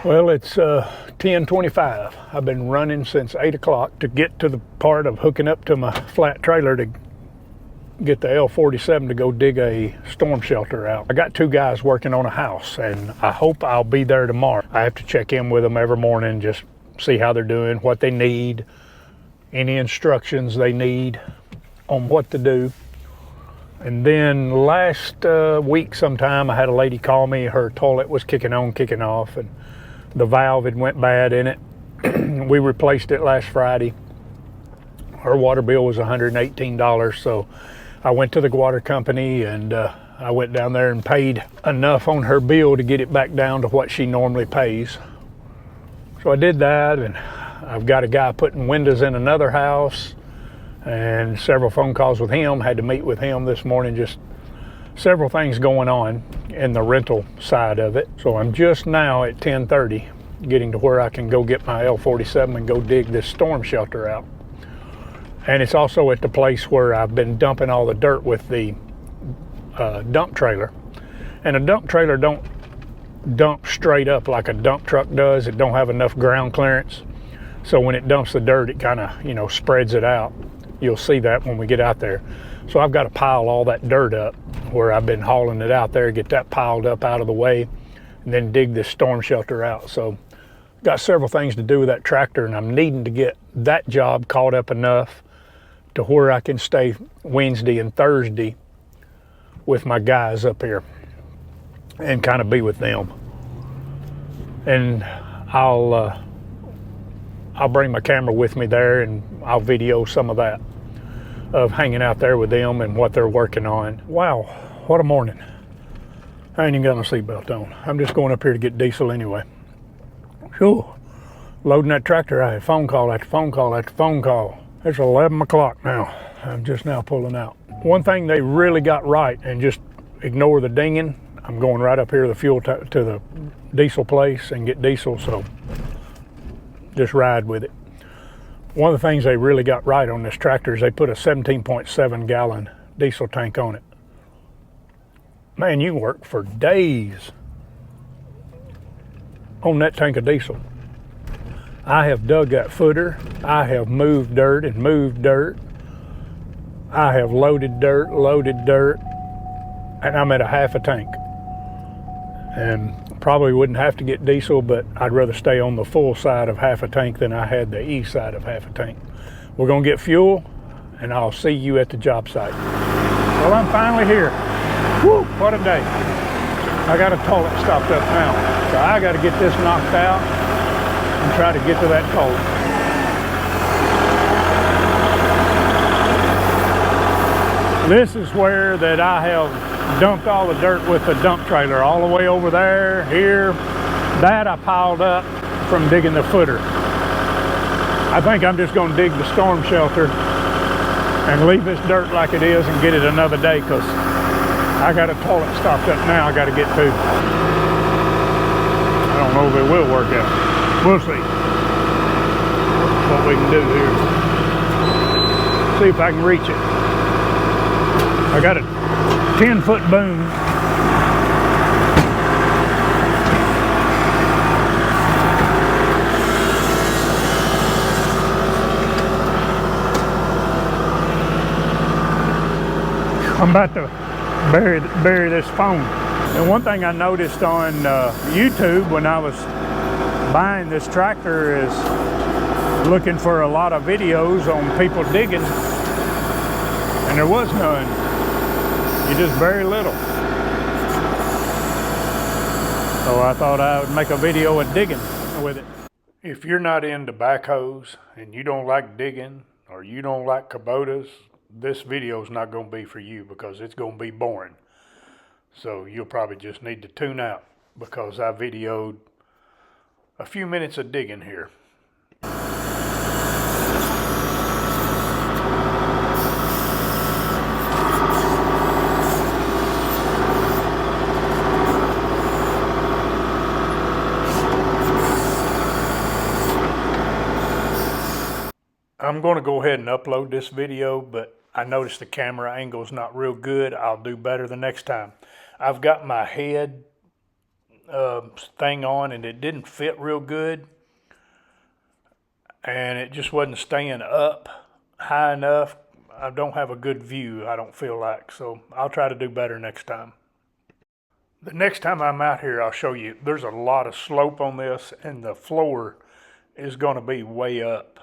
Well, it's 10:25. I've been running since 8 o'clock to get to the part of hooking up to my flat trailer to get the L47 to go dig a storm shelter out. I got 2 guys working on a house, and I hope I'll be there tomorrow. I have to check in with them every morning, just see how they're doing, what they need, any instructions they need on what to do. And then last week sometime, I had a lady call me. Her toilet was kicking on, kicking off, and the valve had went bad in it. We replaced it last Friday. Her water bill was $118, so I went to the water company and I went down there and paid enough on her bill to get it back down to what she normally pays. So I did that, and I've got a guy putting windows in another house and several phone calls with him. Had to meet with him this morning, just several things going on in the rental side of it. So I'm just now at 10:30 getting to where I can go get my L47 and go dig this storm shelter out. And it's also at the place where I've been dumping all the dirt with the dump trailer. And a dump trailer don't dump straight up like a dump truck does. It don't have enough ground clearance. So when it dumps the dirt, it kind of, spreads it out. You'll see that when we get out there. So I've got to pile all that dirt up where I've been hauling it out there, get that piled up out of the way, and then dig this storm shelter out. So got several things to do with that tractor, and I'm needing to get that job caught up enough to where I can stay Wednesday and Thursday with my guys up here and kind of be with them. And I'll bring my camera with me there, and I'll video some of that, of hanging out there with them and what they're working on. Wow, what a morning. I ain't even got my seatbelt on. I'm just going up here to get diesel anyway. Whew. Loading that tractor, I had phone call after phone call after phone call. It's 11 o'clock now. I'm just now pulling out. One thing they really got right, and just ignore the dinging. I'm going right up here to the to the diesel place and get diesel, so just ride with it. One of the things they really got right on this tractor is they put a 17.7 gallon diesel tank on it. Man, you can work for days on that tank of diesel. I have dug that footer. I have moved dirt and moved dirt. I have loaded dirt, and I'm at a half a tank. And probably wouldn't have to get diesel, but I'd rather stay on the full side of half a tank than I had the east side of half a tank. We're gonna get fuel, and I'll see you at the job site. Well, I'm finally here. Woo, what a day. I got a toilet stopped up now, so I gotta get this knocked out and try to get to that toilet. This is where that I have dumped all the dirt with the dump trailer, all the way over there, here. That I piled up from digging the footer. I think I'm just gonna dig the storm shelter and leave this dirt like it is and get it another day, because I got a toilet stopped up now I gotta get to. I don't know if it will work out. We'll see what we can do here. See if I can reach it. I got a 10-foot boom. I'm about to bury this phone. And one thing I noticed on YouTube when I was buying this tractor is looking for a lot of videos on people digging, and there was none. You just very little. So I thought I would make a video of digging with it. If you're not into backhoes and you don't like digging, or you don't like Kubotas, this video is not going to be for you, because it's going to be boring. So you'll probably just need to tune out, because I videoed a few minutes of digging here. I'm going to go ahead and upload this video, but I noticed the camera angle is not real good. I'll do better the next time. I've got my head thing on, and it didn't fit real good, and it just wasn't staying up high enough. I don't have a good view, I don't feel like, so I'll try to do better next time. The next time I'm out here, I'll show you. There's a lot of slope on this, and the floor is going to be way up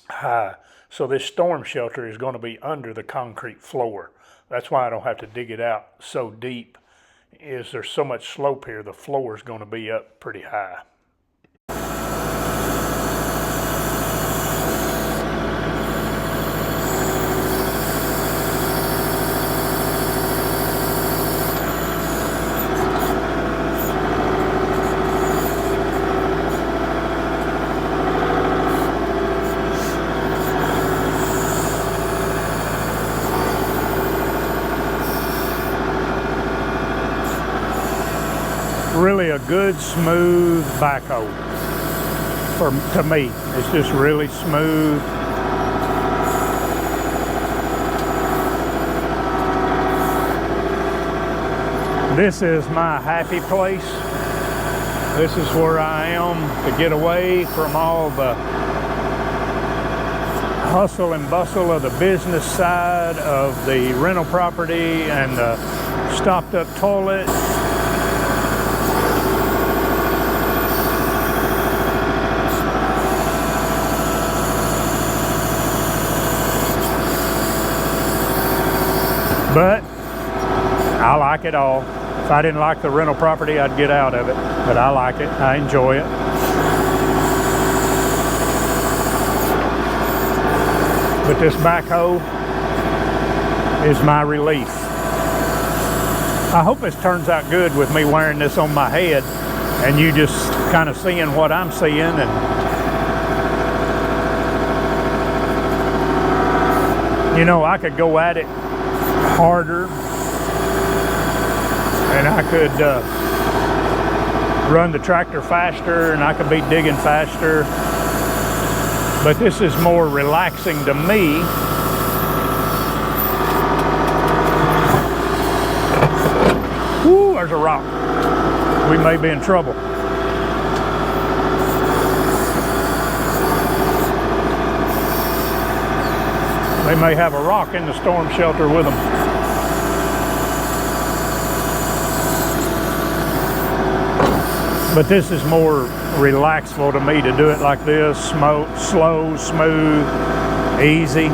high. So this storm shelter is going to be under the concrete floor. That's why I don't have to dig it out so deep. Is there's so much slope here, the floor is going to be up pretty high. Really a good smooth backhoe to me. It's just really smooth. This is my happy place. This is where I am to get away from all the hustle and bustle of the business side of the rental property and the stopped up toilet. But I like it all. If I didn't like the rental property, I'd get out of it. But I like it. I enjoy it. But this backhoe is my relief. I hope this turns out good with me wearing this on my head and you just kind of seeing what I'm seeing. And you know, I could go at it harder, and I could run the tractor faster, and I could be digging faster, but this is more relaxing to me. Woo, there's a rock. We may be in trouble. They may have a rock in the storm shelter with them. But this is more relaxful to me to do it like this, slow, smooth, easy.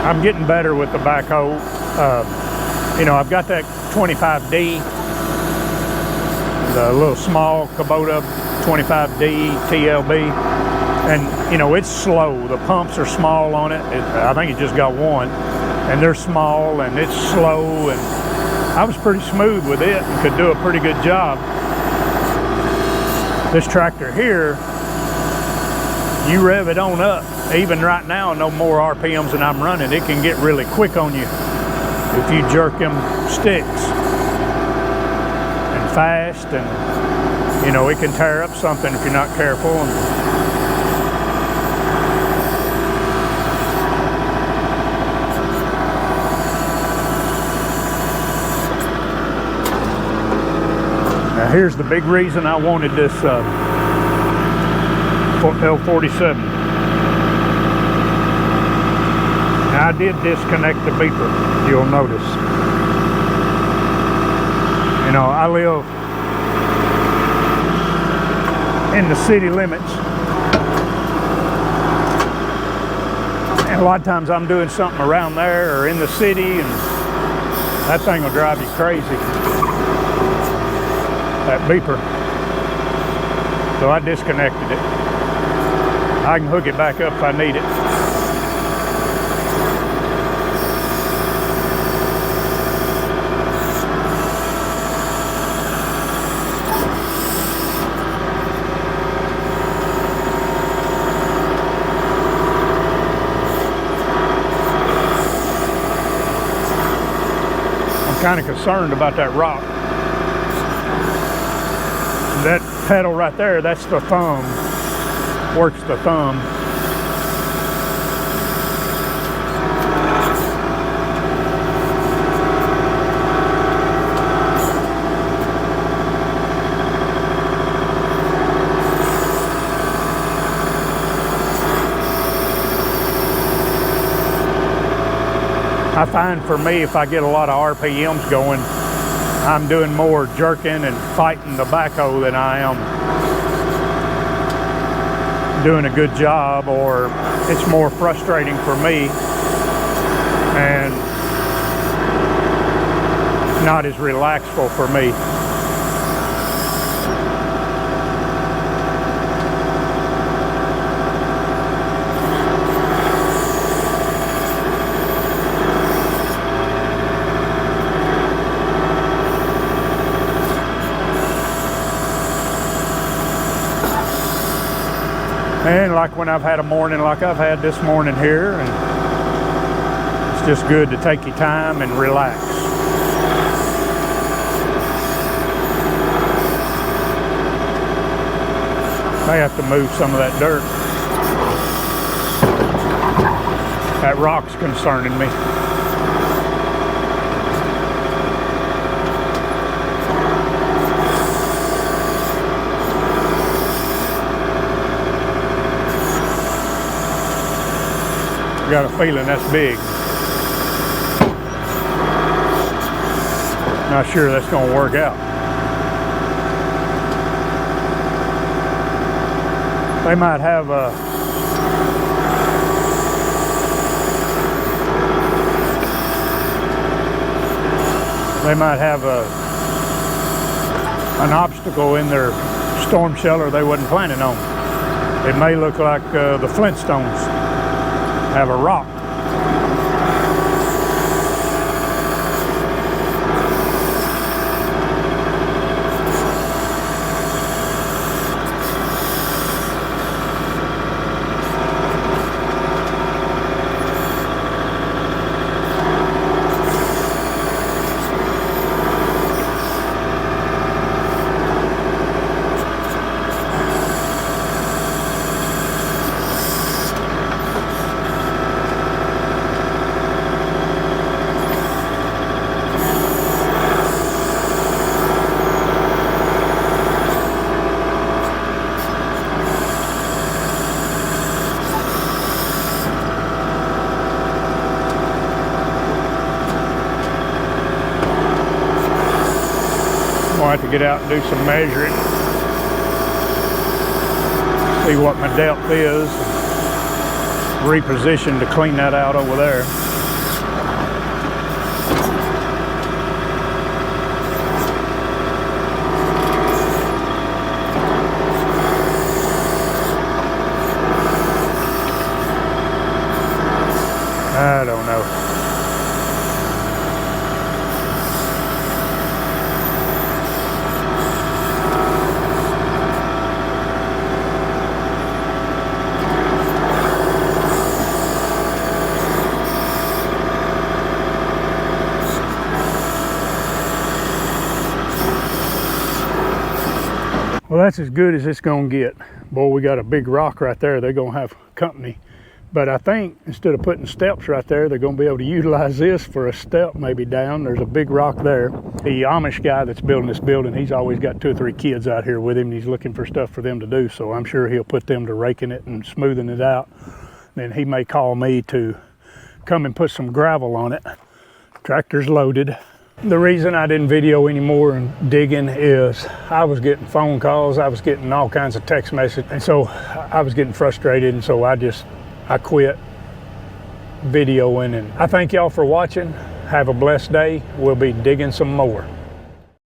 I'm getting better with the backhoe. You know, I've got that 25D, the little small Kubota 25D TLB, and you know, it's slow. The pumps are small on it. I think it just got one, and they're small and it's slow, and I was pretty smooth with it and could do a pretty good job. This tractor here, you rev it on up, even right now, no more RPMs than I'm running, it can get really quick on you if you jerk them sticks. Fast, and you know, it can tear up something if you're not careful. Now here's the big reason I wanted this L47. Now I did disconnect the beeper, you'll notice. You know, I live in the city limits, and a lot of times I'm doing something around there or in the city, and that thing will drive you crazy, that beeper. So I disconnected it. I can hook it back up if I need it. Kind of concerned about that rock. That pedal right there, that's the thumb, works the thumb. I find for me, if I get a lot of RPMs going, I'm doing more jerking and fighting the backhoe than I am doing a good job, or it's more frustrating for me and not as relaxful for me. And like when I've had a morning like I've had this morning here, and it's just good to take your time and relax. I have to move some of that dirt. That rock's concerning me. I got a feeling that's big. Not sure that's going to work out. They might have a an obstacle in their storm shelter they wasn't planning on. It may look like the Flintstones have a rock. I'll have to get out and do some measuring, see what my depth is, reposition to clean that out over there. I don't know. Well, that's as good as it's gonna get. Boy, we got a big rock right there. They're gonna have company. But I think instead of putting steps right there, they're gonna be able to utilize this for a step maybe down. There's a big rock there. The Amish guy that's building this building, he's always got 2 or 3 kids out here with him. He's looking for stuff for them to do. So I'm sure he'll put them to raking it and smoothing it out. Then he may call me to come and put some gravel on it. Tractor's loaded. The reason I didn't video anymore and digging is I was getting phone calls, I was getting all kinds of text messages, and so I was getting frustrated, and so I quit videoing. And I thank y'all for watching. Have a blessed day. We'll be digging some more.